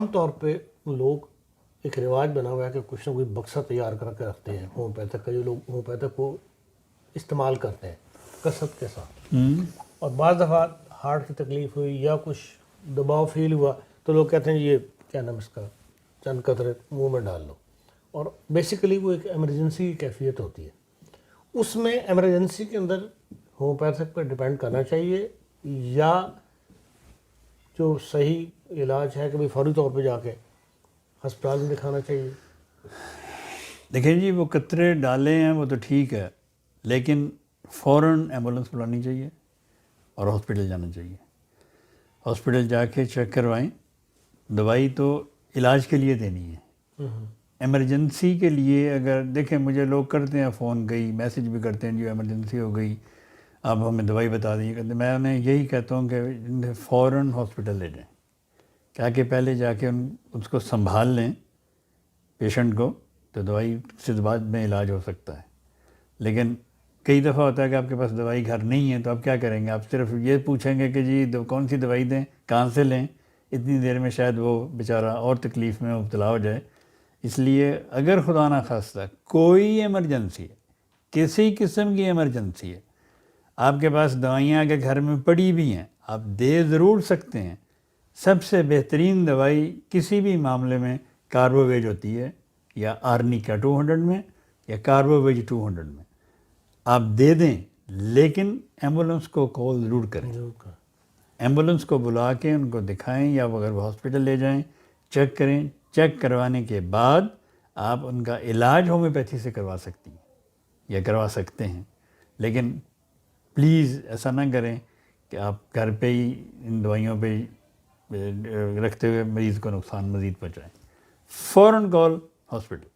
عام طور پہ لوگ ایک رواج بنا ہوا ہے کہ کچھ نہ کوئی بکسہ تیار کر کے رکھتے ہیں ہومیوپیتھک کا، جو لوگ ہومیوپیتھک کو استعمال کرتے ہیں کثرت کے ساتھ، اور بعض دفعہ ہارٹ کی تکلیف ہوئی یا کچھ دباؤ فیل ہوا تو لوگ کہتے ہیں یہ کیا نام اس کا چند قطرے منہ میں ڈال لو، اور بیسیکلی وہ ایک ایمرجنسی کی کیفیت ہوتی ہے۔ اس میں ایمرجنسی کے اندر ہومیوپیتھک پہ ڈیپینڈ کرنا چاہیے یا جو صحیح علاج ہے کہ بھائی فوری طور پہ جا کے ہسپتال میں دکھانا چاہیے؟ دیکھیں جی، وہ قطرے ڈالے ہیں وہ تو ٹھیک ہے، لیکن فوراً ایمبولینس بلانی چاہیے اور ہاسپٹل جانا چاہیے۔ ہاسپٹل جا کے چیک کروائیں۔ دوائی تو علاج کے لیے دینی ہے، ایمرجنسی کے لیے اگر دیکھیں مجھے لوگ کرتے ہیں فون گئی میسج بھی کرتے ہیں جو ایمرجنسی ہو گئی آپ ہمیں دوائی بتا دیجیے، کہتے میں انہیں یہی کہتا ہوں کہ فوراً ہاسپٹل لے جائیں، کیا کہ پہلے جا کے اس کو سنبھال لیں پیشنٹ کو، تو دوائی سے بعد میں علاج ہو سکتا ہے۔ لیکن کئی دفعہ ہوتا ہے کہ آپ کے پاس دوائی گھر نہیں ہے تو آپ کیا کریں گے؟ آپ صرف یہ پوچھیں گے کہ جی کون سی دوائی دیں، کہاں سے لیں، اتنی دیر میں شاید وہ بیچارہ اور تکلیف میں مبتلا ہو جائے۔ اس لیے اگر خدا نخواستہ کوئی ایمرجنسی ہے، کسی قسم کی ایمرجنسی ہے، آپ کے پاس دوائیاں اگر گھر میں پڑی بھی ہیں آپ دے ضرور سکتے ہیں۔ سب سے بہترین دوائی کسی بھی معاملے میں کاربوویج ہوتی ہے، یا آرنیکا 200 میں یا کاربوویج 200 میں، آپ دے دیں، لیکن ایمبولینس کو کال ضرور کریں، ایمبولینس کو بلا کے ان کو دکھائیں، یا اگر وہ ہاسپٹل لے جائیں چیک کریں، چیک کروانے کے بعد آپ ان کا علاج ہومیوپیتھی سے کروا سکتی ہیں یا کروا سکتے ہیں۔ لیکن پلیز ایسا نہ کریں کہ آپ گھر پہ ہی ان دوائیوں پہ رکھتے ہوئے مریض کو نقصان مزید پہنچائیں۔ فوراً کال ہاسپٹل۔